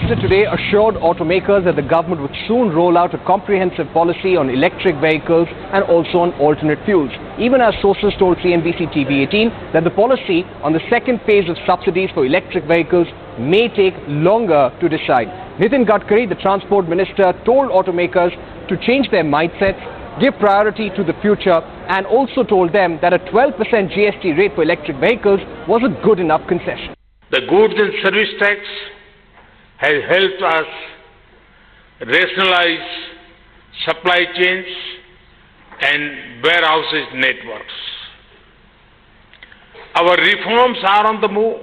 Minister today assured automakers that the government would soon roll out a comprehensive policy on electric vehicles and also on alternate fuels. Even as sources told CNBCTV18 that the policy on the second phase of subsidies for electric vehicles may take longer to decide. Nitin Gadkari, the Transport Minister, told automakers to change their mindsets, give priority to the future, and also told them that a 12% GST rate for electric vehicles was a good enough concession. The goods and service tax has helped us rationalize supply chains and warehouses networks. Our reforms are on the move.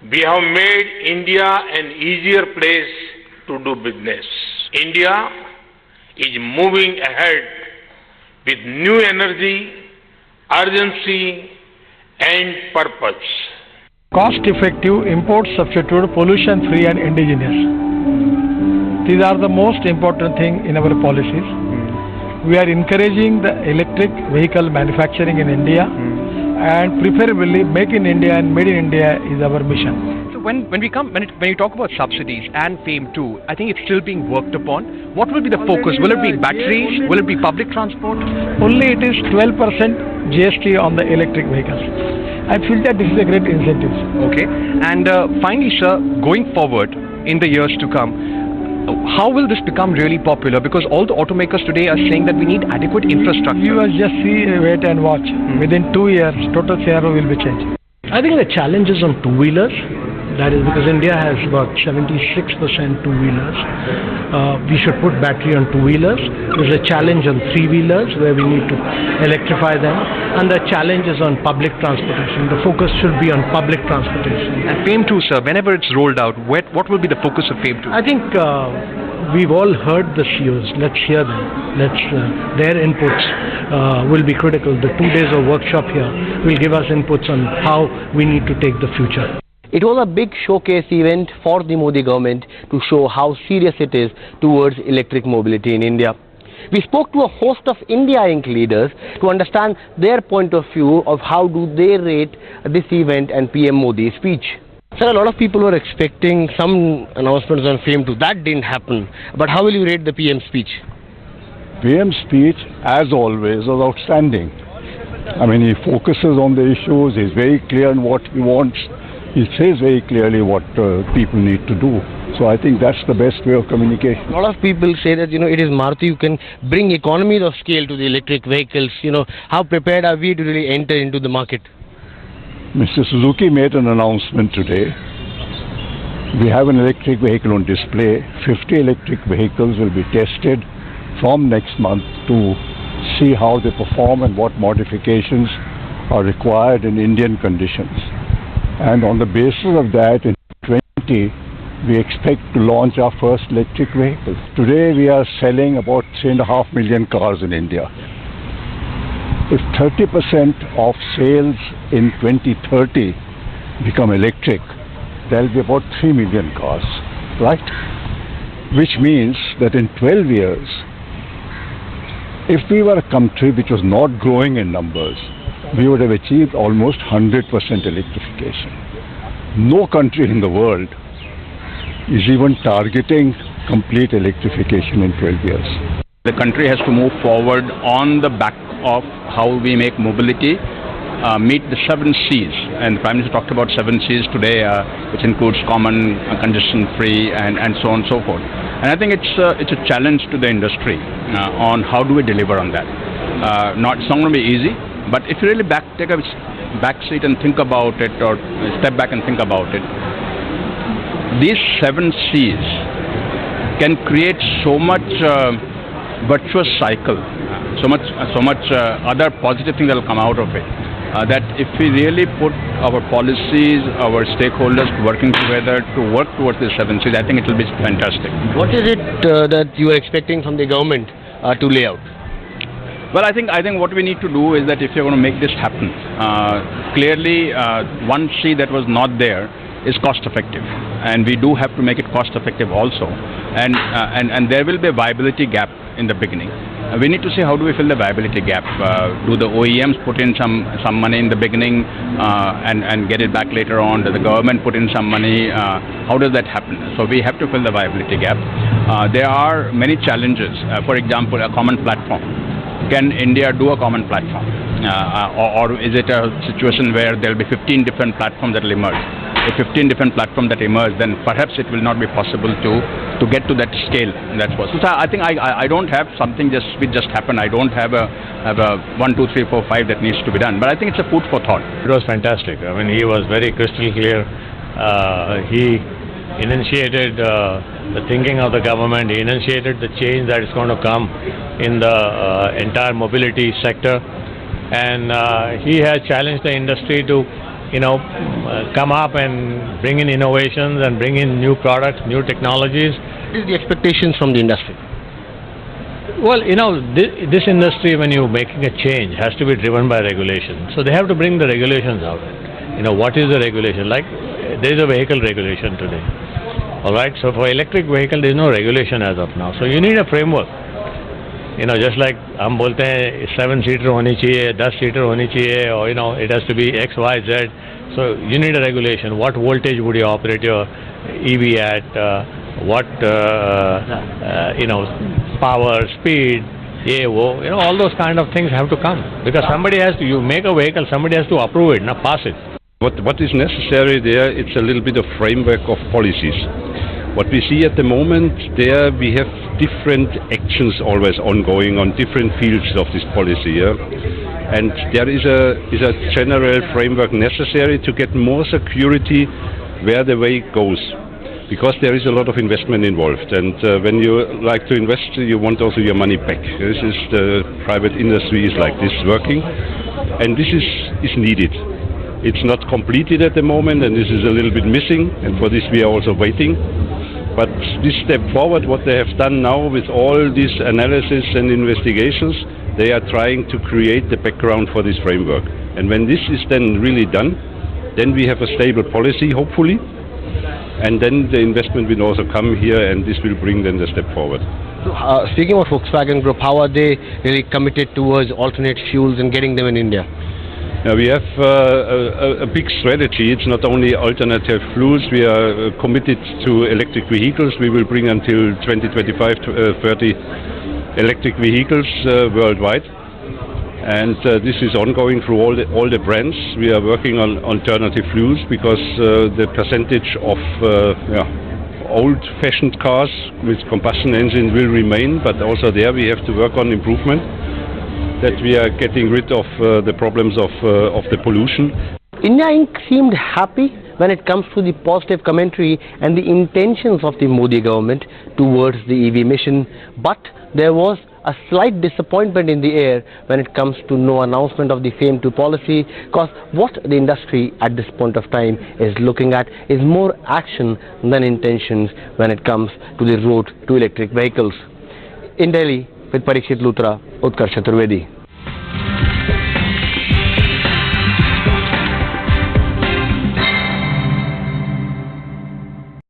We have made India an easier place to do business. India is moving ahead with new energy, urgency, and purpose. Cost-effective, import-substitute, pollution-free and indigenous. These are the most important things in our policies. We are encouraging the electric vehicle manufacturing in India and preferably make in India and made in India is our mission. So when you talk about subsidies and FAME 2, I think it's still being worked upon. What will be the focus? Will it be batteries? Will it be public transport? Only it is 12% GST on the electric vehicles. I feel that this is a great incentive. Okay. And finally, sir, going forward in the years to come, how will this become really popular? Because all the automakers today are saying that we need adequate infrastructure. You must just see, wait and watch. Within 2 years, total scenario will be changed. I think the challenge is on two-wheelers. That is because India has about 76% two-wheelers. We should put battery on two-wheelers. There's a challenge on three-wheelers where we need to electrify them. And the challenge is on public transportation. The focus should be on public transportation. And FAME 2, sir, whenever it's rolled out, what will be the focus of FAME 2? I think we've all heard the CEOs. Let's hear them. Their inputs will be critical. The 2 days of workshop here will give us inputs on how we need to take the future. It was a big showcase event for the Modi government to show how serious it is towards electric mobility in India. We spoke to a host of India Inc. leaders to understand their point of view of how do they rate this event and PM Modi's speech. Sir, a lot of people were expecting some announcements on FAME 2. That didn't happen. But how will you rate the PM speech? PM's speech, as always, was outstanding. I mean, he focuses on the issues. He's very clear on what he wants. He says very clearly what people need to do. So I think that's the best way of communication. A lot of people say that, it is Maruti who can bring economies of scale to the electric vehicles. How prepared are we to really enter into the market? Mr. Suzuki made an announcement today. We have an electric vehicle on display. 50 electric vehicles will be tested from next month to see how they perform and what modifications are required in Indian conditions. And on the basis of that, in 2020, we expect to launch our first electric vehicle. Today, we are selling about 3.5 million cars in India. If 30% of sales in 2030 become electric, there will be about 3 million cars, right? Which means that in 12 years, if we were a country which was not growing in numbers, we would have achieved almost 100% electrification. No country in the world is even targeting complete electrification in 12 years. The country has to move forward on the back of how we make mobility meet the 7 Cs. And the Prime Minister talked about 7 Cs today, which includes common, congestion-free, and so on and so forth. And I think it's a challenge to the industry on how do we deliver on that. It's not going to be easy. But if you really take a back seat and think about it, or step back and think about it, these 7 Cs can create so much virtuous cycle, so much other positive things that will come out of it. That if we really put our policies, our stakeholders working together to work towards the 7 Cs, I think it will be fantastic. What is it that you are expecting from the government to lay out? Well, I think what we need to do is that if you're going to make this happen, clearly one C that was not there is cost effective, and we do have to make it cost effective also, and there will be a viability gap in the beginning. we need to see how do we fill the viability gap. Do the OEMs put in some money in the beginning and get it back later on? Does the government put in some money? How does that happen? So we have to fill the viability gap. There are many challenges. For example, a common platform. Can India do a common platform? Or is it a situation where there will be 15 different platforms that will emerge? If 15 different platforms that emerge, then perhaps it will not be possible to get to that scale. That's what. So I think I don't have something which just happened. I don't have a 1, 2, 3, 4, 5 that needs to be done. But I think it's a food for thought. It was fantastic. I mean, he was very crystal clear. He initiated the thinking of the government. He initiated the change that is going to come in the entire mobility sector. And he has challenged the industry to come up and bring in innovations and bring in new products, new technologies. What is the expectations from the industry? Well, this industry, when you're making a change, has to be driven by regulation. So they have to bring the regulations out. What is the regulation? Like, there is a vehicle regulation today. All right. So for electric vehicle, there is no regulation as of now. So you need a framework. Just like हम बोलते हैं 7-seater होनी चाहिए, 10-seater होनी चाहिए, or it has to be X, Y, Z. So you need a regulation. What voltage would you operate your EV at? What power, speed, all those kind of things have to come, because somebody has to. You make a vehicle, somebody has to approve it, not pass it. What is necessary there? It's a little bit of framework of policies. What we see at the moment there, we have different actions always ongoing on different fields of this policy. Yeah? And there is a general framework necessary to get more security where the way goes. Because there is a lot of investment involved. And when you like to invest, you want also your money back. This is the private industry is like this working. And this is needed. It's not completed at the moment, and this is a little bit missing. And for this we are also waiting. But this step forward, what they have done now with all this analysis and investigations, they are trying to create the background for this framework. And when this is then really done, then we have a stable policy, hopefully. And then the investment will also come here, and this will bring then the step forward. Speaking about Volkswagen Group, how are they really committed towards alternate fuels and getting them in India? We have a big strategy. It's not only alternative fuels. We are committed to electric vehicles. We will bring until 2025 30 electric vehicles worldwide. And this is ongoing through all the brands. We are working on alternative fuels because the percentage of old-fashioned cars with combustion engine will remain, but also there we have to work on improvement, that we are getting rid of the problems of the pollution. India Inc. seemed happy when it comes to the positive commentary and the intentions of the Modi government towards the EV mission, but there was a slight disappointment in the air when it comes to no announcement of the FAME 2 policy, because what the industry at this point of time is looking at is more action than intentions when it comes to the road to electric vehicles. In Delhi, with Parikshit Luthra, Utkarsh Chaturvedi.